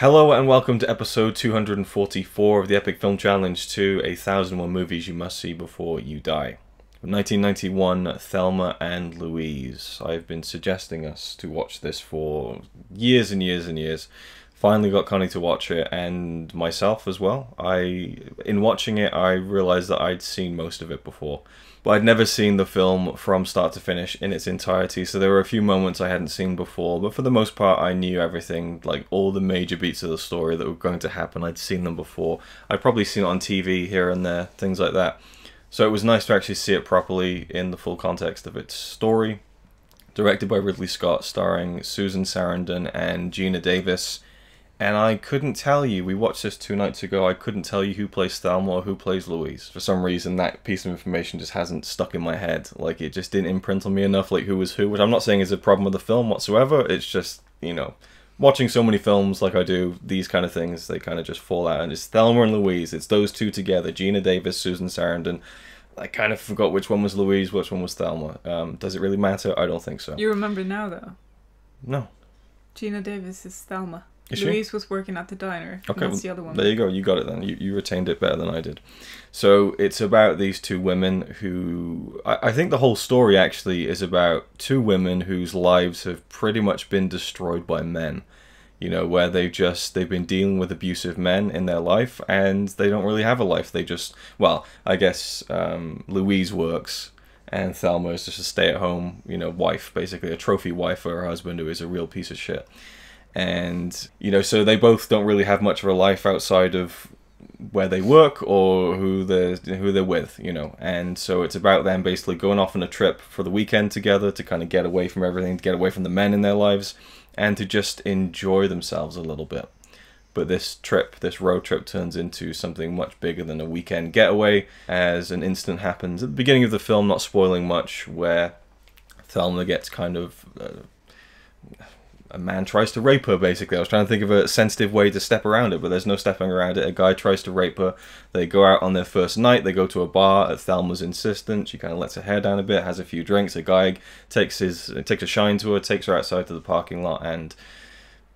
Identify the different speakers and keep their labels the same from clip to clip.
Speaker 1: Hello and welcome to episode 244 of the Epic Film Challenge to 1001 Movies You Must See Before You Die. 1991, Thelma and Louise. I've been suggesting us to watch this for years and years and years. Finally got Connie to watch it, and myself as well. In watching it, I realised that I'd seen most of it before. But I'd never seen the film from start to finish in its entirety, so there were a few moments I hadn't seen before, but for the most part I knew everything, like all the major beats of the story that were going to happen. I'd seen them before. I'd probably seen it on TV here and there, things like that. So it was nice to actually see it properly in the full context of its story. Directed by Ridley Scott, starring Susan Sarandon and Geena Davis. And I couldn't tell you, we watched this 2 nights ago, I couldn't tell you who plays Thelma or who plays Louise. For some reason, that piece of information just hasn't stuck in my head. Like, it just didn't imprint on me enough, like, who was who, which I'm not saying is a problem with the film whatsoever. It's just, you know, watching so many films like I do, these kind of things, they kind of just fall out. And it's Thelma and Louise, it's those two together, Geena Davis, Susan Sarandon. I kind of forgot which one was Louise, which one was Thelma. Does it really matter? I don't think so.
Speaker 2: You remember now, though?
Speaker 1: No.
Speaker 2: Geena Davis is Thelma.
Speaker 1: Is
Speaker 2: Louise
Speaker 1: she?
Speaker 2: was working at the diner.
Speaker 1: Okay,
Speaker 2: That's the other one.
Speaker 1: There you go. You got it then. You retained it better than I did. So it's about these two women who... I think the whole story actually is about two women whose lives have pretty much been destroyed by men. You know, where they've been dealing with abusive men in their life and they don't really have a life. They just... Well, I guess Louise works and Thelma is just a stay-at-home, you know, wife, basically. A trophy wife for her husband who is a real piece of shit. And, you know, so they both don't really have much of a life outside of where they work or who they're with, you know. And so it's about them basically going off on a trip for the weekend together to kind of get away from everything, to get away from the men in their lives, and to just enjoy themselves a little bit. But this road trip turns into something much bigger than a weekend getaway, as an incident happens at the beginning of the film, not spoiling much, where Thelma gets kind of... a man tries to rape her, basically. I was trying to think of a sensitive way to step around it, but there's no stepping around it. A guy tries to rape her. They go out on their first night. They go to a bar at Thelma's insistence. She kind of lets her hair down a bit, has a few drinks. A guy takes a shine to her, takes her outside to the parking lot, and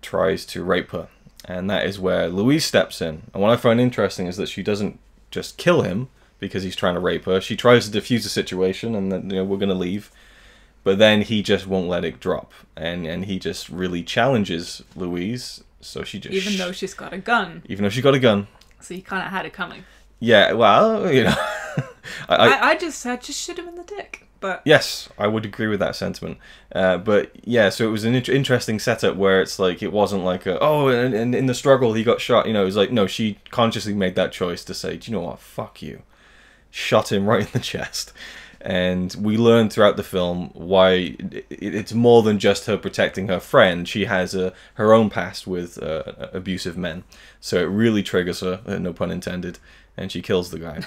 Speaker 1: tries to rape her. And that is where Louise steps in. And what I find interesting is that she doesn't just kill him because he's trying to rape her. She tries to defuse the situation, and then, you know, we're going to leave. But then he just won't let it drop, and he just really challenges Louise. So she just
Speaker 2: even though she's got a gun.
Speaker 1: Even though she's got a gun.
Speaker 2: So you kind of had it coming.
Speaker 1: Yeah, well, you know,
Speaker 2: I just shoot him in the dick. But
Speaker 1: yes, I would agree with that sentiment. But yeah, so it was an interesting setup where it's like it wasn't like and in the struggle he got shot. You know, it was like no, she consciously made that choice to say, do you know what, fuck you, shot him right in the chest. And we learn throughout the film why it's more than just her protecting her friend. She has her own past with abusive men. So it really triggers her, no pun intended, and she kills the guy.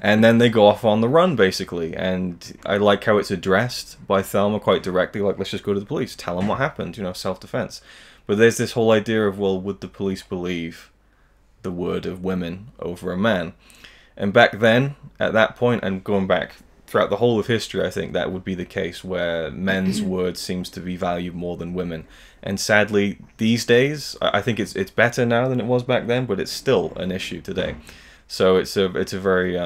Speaker 1: And then they go off on the run, basically. And I like how it's addressed by Thelma quite directly, like, let's just go to the police, tell them what happened, you know, self-defense. But there's this whole idea of, well, would the police believe the word of women over a man? And back then, at that point, and going back... throughout the whole of history, I think that would be the case where men's word seems to be valued more than women. And sadly, these days, I think it's better now than it was back then, but it's still an issue today. So it's a very...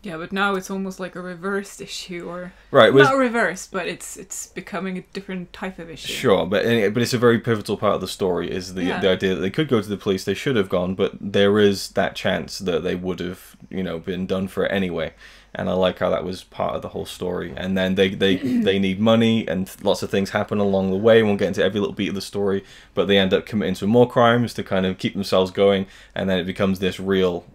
Speaker 2: yeah, but now it's almost like a reversed issue, or...
Speaker 1: Right.
Speaker 2: Not reversed, but it's becoming a different type of issue.
Speaker 1: Sure, but it's a very pivotal part of the story, is the idea that they could go to the police, they should have gone, but there is that chance that they would have, you know, been done for it anyway. And I like how that was part of the whole story. And then they need money, and lots of things happen along the way. We won't get into every little beat of the story, but they end up committing some more crimes to kind of keep themselves going. And then it becomes this real,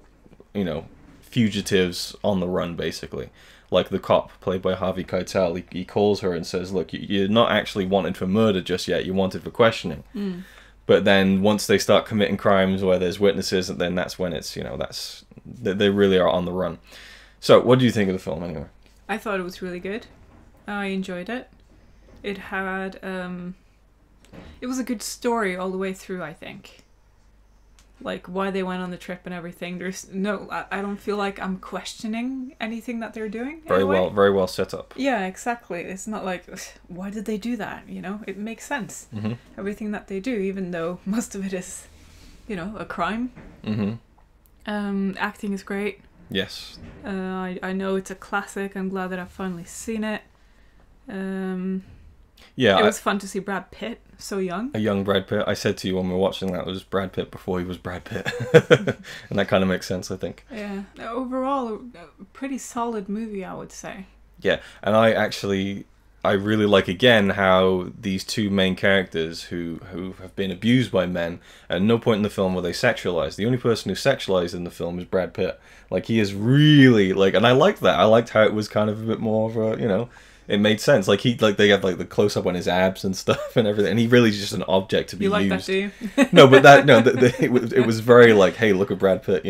Speaker 1: you know, fugitives on the run, basically. Like the cop, played by Harvey Keital, he calls her and says, look, you're not actually wanted for murder just yet. You're wanted for questioning. Mm. But then once they start committing crimes where there's witnesses, then that's when it's, you know, they really are on the run. So, what do you think of the film, anyway?
Speaker 2: I thought it was really good. I enjoyed it. It had, it was a good story all the way through, I think. Like, why they went on the trip and everything. There's no, I don't feel like I'm questioning anything that they're doing.
Speaker 1: Very well set up.
Speaker 2: Yeah, exactly. It's not like, why did they do that? You know, it makes sense. Mm-hmm. Everything that they do, even though most of it is a crime. Acting is great.
Speaker 1: Yes.
Speaker 2: I know it's a classic. I'm glad that I've finally seen it.
Speaker 1: Yeah,
Speaker 2: it was fun to see Brad Pitt so young.
Speaker 1: A young Brad Pitt. I said to you when we were watching that, it was Brad Pitt before he was Brad Pitt. And that kind of makes sense, I think.
Speaker 2: Yeah. Overall, a pretty solid movie, I would say.
Speaker 1: Yeah, and I really like, again, how these two main characters who have been abused by men, at no point in the film were they sexualized. The only person who's sexualized in the film is Brad Pitt. Like, he is really, like, and I liked that. I liked how it was kind of a bit more of a, it made sense. Like, they have, like, the close-up on his abs and stuff and everything, and he really is just an object to be used.
Speaker 2: You like that, do you?
Speaker 1: No, but it was very like, hey, look at Brad Pitt,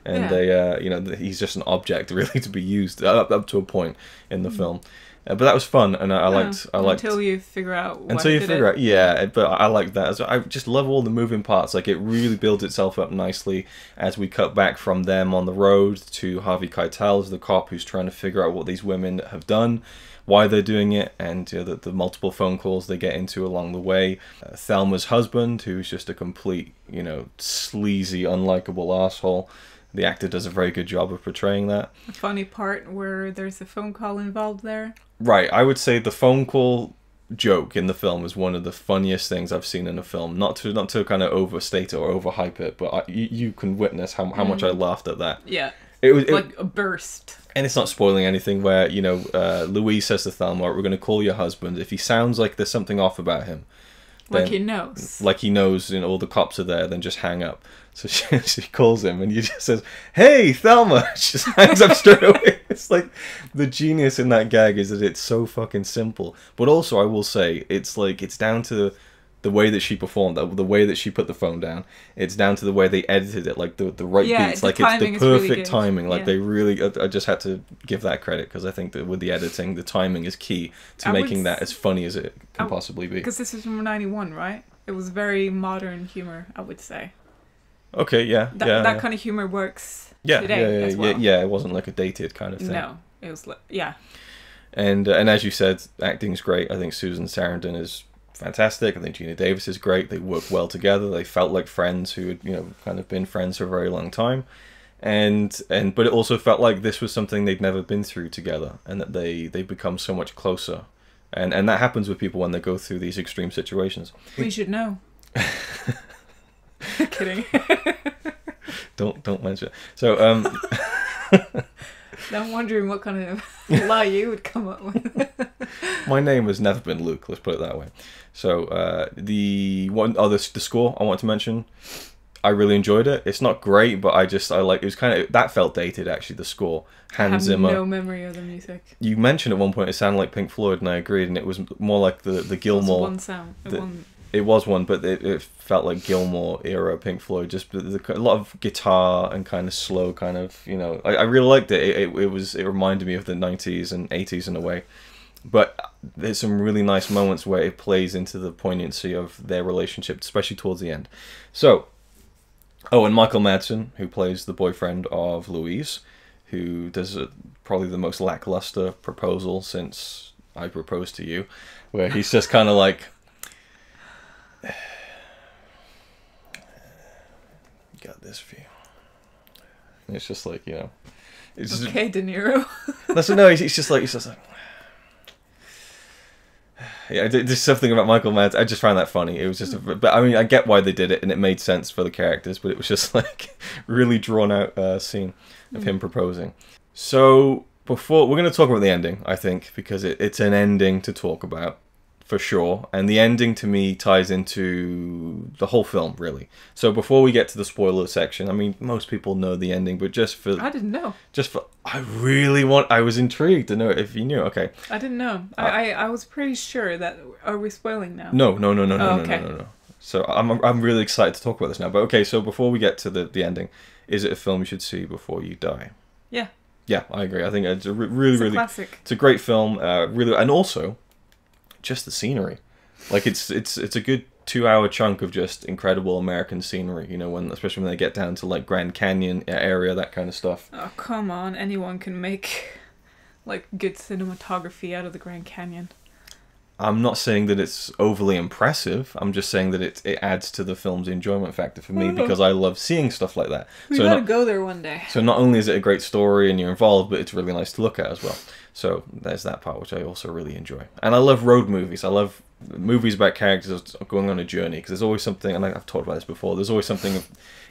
Speaker 1: and he's just an object, really, to be used up to a point in the film. But that was fun, and I liked
Speaker 2: until you figure out why
Speaker 1: until you figure out, yeah. But I like that. I just love all the moving parts. Like, it really builds itself up nicely as we cut back from them on the road to Harvey Keital as the cop who's trying to figure out what these women have done, why they're doing it, and the multiple phone calls they get into along the way. Thelma's husband, who's just a complete, sleazy, unlikable asshole. The actor does a very good job of portraying that.
Speaker 2: A funny part where there's a phone call involved there.
Speaker 1: Right, I would say the phone call joke in the film is one of the funniest things I've seen in a film. Not to kind of overstate it or overhype it, but you can witness how much I laughed at that.
Speaker 2: Yeah,
Speaker 1: it was
Speaker 2: like a burst.
Speaker 1: And it's not spoiling anything where, Louise says to Thelma, we're going to call your husband. If he sounds like there's something off about him,
Speaker 2: like he knows.
Speaker 1: Like he knows, all the cops are there, then just hang up. So she calls him and he just says, "Hey, Thelma!" She just hangs up straight away. It's like, the genius in that gag is that it's so fucking simple. But also, I will say, it's down to the way that she performed, the way that she put the phone down. It's down to the way they edited it, like the right beats, like it's the perfect really timing. Like they really, I just had to give that credit, because I think that with the editing, the timing is key to making that as funny as it can possibly be.
Speaker 2: Because this is from '91, right? It was very modern humor, I would say.
Speaker 1: Okay, yeah,
Speaker 2: that kind of humor works today as well.
Speaker 1: Yeah, it wasn't like a dated kind of thing.
Speaker 2: No, it was yeah.
Speaker 1: And as you said, acting's great. I think Susan Sarandon is fantastic. I think Geena Davis is great. They work well together. They felt like friends who had kind of been friends for a very long time, but it also felt like this was something they'd never been through together, and that they become so much closer. And that happens with people when they go through these extreme situations.
Speaker 2: We should know. Kidding.
Speaker 1: Don't mention it. So
Speaker 2: I'm wondering what kind of lie you would come up with.
Speaker 1: My name has never been Luke, let's put it that way. So the score I want to mention, I really enjoyed it. It's not great, but I like, it was kind of, that felt dated actually, the score. Hans Zimmer.
Speaker 2: I have no memory of the music.
Speaker 1: You mentioned at one point it sounded like Pink Floyd, and I agreed, and it was more like the Gilmore.
Speaker 2: It was one sound.
Speaker 1: It was one, but it felt like Gilmore era Pink Floyd. Just a lot of guitar and kind of slow, kind of, I really liked it. It reminded me of the 90s and 80s in a way. But there's some really nice moments where it plays into the poignancy of their relationship, especially towards the end. So, and Michael Madsen, who plays the boyfriend of Louise, who does probably the most lackluster proposal since I Proposed to You, where he's just kind of like, got this for you. And it's just like, it's
Speaker 2: okay, De Niro.
Speaker 1: He's just like yeah, there's something about Michael Madsen. I just found that funny. It was just, but I mean, I get why they did it, and it made sense for the characters. But it was just like really drawn out scene of him proposing. So we're going to talk about the ending, I think, because it's an ending to talk about for sure, and the ending to me ties into the whole film really. So before we get to the spoiler section, I mean, most people know the ending, but I didn't know. I was intrigued to know if you knew. Okay.
Speaker 2: I didn't know. I was pretty sure that. Are we spoiling now?
Speaker 1: No. So I'm really excited to talk about this now. But okay, so before we get to the ending, is it a film you should see before you die?
Speaker 2: Yeah.
Speaker 1: Yeah, I agree. I think it's a really
Speaker 2: classic.
Speaker 1: It's a great film. Really, and also just the scenery. Like it's a good 2-hour chunk of just incredible American scenery, especially when they get down to like Grand Canyon area, that kind of stuff.
Speaker 2: Oh, come on. Anyone can make like good cinematography out of the Grand Canyon.
Speaker 1: I'm not saying that it's overly impressive. I'm just saying that it adds to the film's enjoyment factor for me because I love seeing stuff like that.
Speaker 2: We gotta go there one day.
Speaker 1: So not only is it a great story and you're involved, but it's really nice to look at as well. So there's that part which I also really enjoy. And I love road movies. I love movies about characters going on a journey because there's always something, and I've talked about this before, there's always something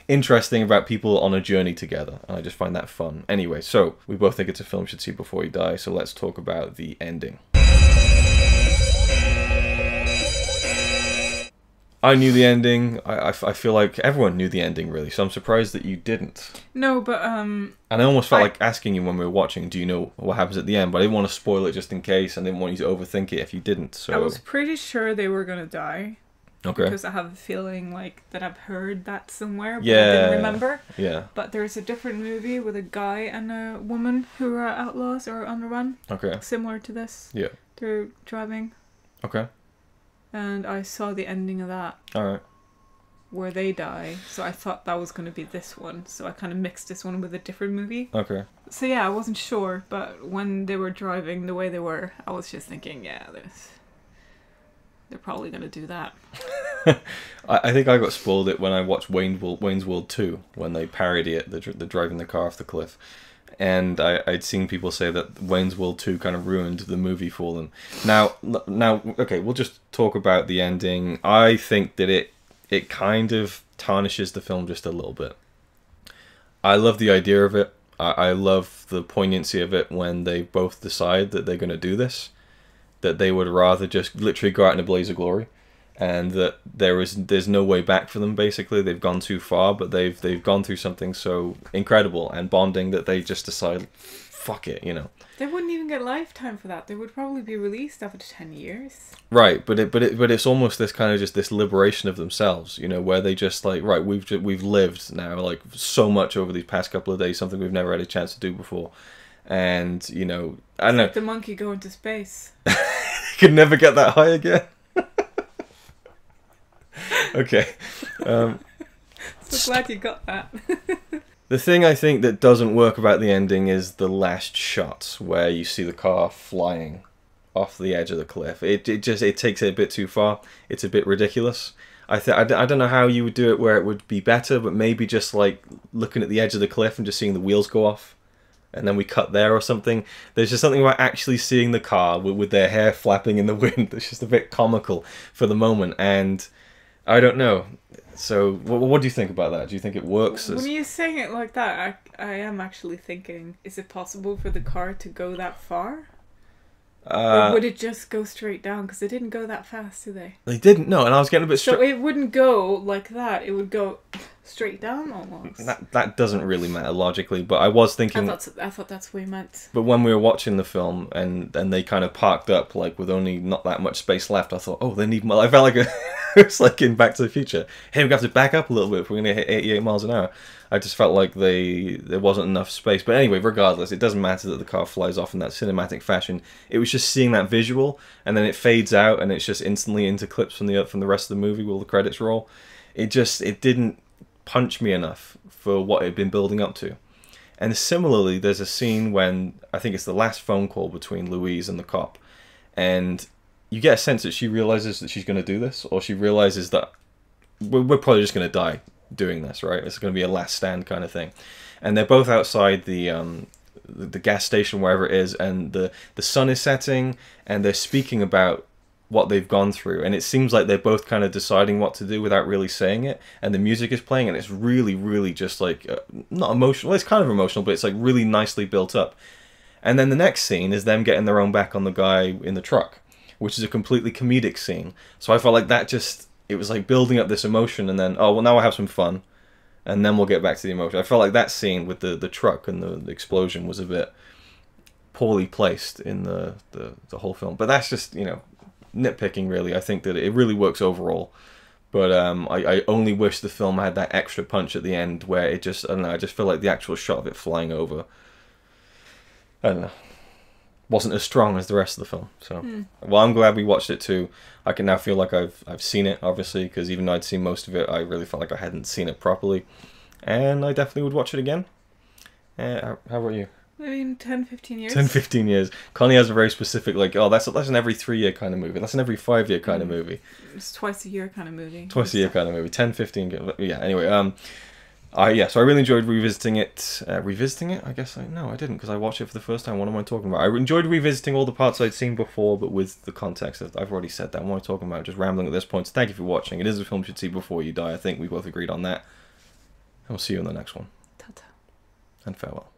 Speaker 1: interesting about people on a journey together, and I just find that fun. Anyway, so we both think it's a film you should see before you die, so let's talk about the ending. I knew the ending. I feel like everyone knew the ending, really, so I'm surprised that you didn't.
Speaker 2: No, but
Speaker 1: And I almost felt like asking you when we were watching, do you know what happens at the end? But I didn't want to spoil it just in case, and I didn't want you to overthink it if you didn't, so...
Speaker 2: I was pretty sure they were gonna die.
Speaker 1: Okay.
Speaker 2: Because I have a feeling like that I've heard that somewhere, but
Speaker 1: Yeah.
Speaker 2: I didn't remember.
Speaker 1: Yeah.
Speaker 2: But there's a different movie with a guy and a woman who are outlaws or on the run.
Speaker 1: Okay.
Speaker 2: Similar to this.
Speaker 1: Yeah.
Speaker 2: They're driving.
Speaker 1: Okay.
Speaker 2: And I saw the ending of that.
Speaker 1: Alright.
Speaker 2: Where they die. So I thought that was going to be this one. So I kind of mixed this one with a different movie.
Speaker 1: Okay.
Speaker 2: So yeah, I wasn't sure. But when they were driving the way they were, I was just thinking, yeah, they're probably going to do that.
Speaker 1: I think I got spoiled it when I watched Wayne's World 2, when they parody it, the driving the car off the cliff. And I'd seen people say that Wayne's World 2 kind of ruined the movie for them. Now, okay, we'll just talk about the ending. I think that it kind of tarnishes the film just a little bit. I love the idea of it. I love the poignancy of it when they both decide that they're going to do this. That they would rather just literally go out in a blaze of glory. And that there's no way back for them, basically. They've gone too far, but they've gone through something so incredible and bonding that they just decide, fuck it, you know.
Speaker 2: They wouldn't even get lifetime for that. They would probably be released after 10 years.
Speaker 1: Right, but it's almost this kind of just this liberation of themselves, you know, where they just like, right, we've lived now like so much over these past couple of days, something we've never had a chance to do before. And, you know, I don't know.
Speaker 2: Like the monkey going to space.
Speaker 1: Could never get that high again. Okay.
Speaker 2: So glad you got that.
Speaker 1: The thing I think that doesn't work about the ending is the last shot where you see the car flying off the edge of the cliff. It takes it a bit too far. It's a bit ridiculous. I don't know how you would do it where it would be better, but maybe just like looking at the edge of the cliff and just seeing the wheels go off. And then we cut there or something. There's just something about actually seeing the car with their hair flapping in the wind that's just a bit comical for the moment. And I don't know. So, what do you think about that? Do you think it works?
Speaker 2: When you're saying it like that, I am actually thinking, is it possible for the car to go that far? Or would it just go straight down? Because they didn't go that fast, did they?
Speaker 1: They didn't, no, and I was getting a bit...
Speaker 2: So it wouldn't go like that. It would go straight down almost.
Speaker 1: That doesn't really matter logically, but I was thinking...
Speaker 2: I thought that's what you meant.
Speaker 1: But when we were watching the film and they kind of parked up like with only not that much space left, I thought, oh, they need more... I felt like it's like in Back to the Future. Hey, we have to back up a little bit if we're going to hit 88 miles an hour. I just felt like there wasn't enough space. But anyway, regardless, it doesn't matter that the car flies off in that cinematic fashion. It was just seeing that visual, and then it fades out, and it's just instantly into clips from the rest of the movie while the credits roll. It didn't punch me enough for what it had been building up to. And similarly, there's a scene when, I think it's the last phone call between Louise and the cop, and you get a sense that she realizes that she's going to do this, or she realizes that we're probably just going to die doing this, right? It's going to be a last stand kind of thing. And they're both outside the gas station, wherever it is, and the sun is setting, and they're speaking about what they've gone through, and it seems like they're both kind of deciding what to do without really saying it, and the music is playing, and it's really, really just like, not emotional, well, it's kind of emotional, but it's like really nicely built up. And then the next scene is them getting their own back on the guy in the truck, which is a completely comedic scene. So I felt like that just... It was like building up this emotion, and then, oh, well, now we'll have some fun, and then we'll get back to the emotion. I felt like that scene with the truck and the explosion was a bit poorly placed in the whole film. But that's just, you know, nitpicking, really. I think that it really works overall. But I only wish the film had that extra punch at the end where it just, I don't know, I just feel like the actual shot of it flying over, I don't know, wasn't as strong as the rest of the film. So, well, I'm glad we watched it too. I can now feel like I've seen it, obviously, because even though I'd seen most of it, I really felt like I hadn't seen it properly. And I definitely would watch it again. How about you?
Speaker 2: I mean, 10, 15 years.
Speaker 1: 10, 15 years. Connie has a very specific, like, oh, that's an every 3-year kind of movie. That's an every 5-year kind of movie.
Speaker 2: It's twice a year kind of movie.
Speaker 1: Twice a year kind of movie. 10, 15. Yeah, anyway, so I really enjoyed revisiting it. Revisiting it? I guess no, I didn't, because I watched it for the first time. What am I talking about? I enjoyed revisiting all the parts I'd seen before, but with the context. I've already said that. What am I talking about? Just rambling at this point. So thank you for watching. It is a film you should see before you die. I think we both agreed on that. And we'll see you in the next one.
Speaker 2: Ta-ta.
Speaker 1: And farewell.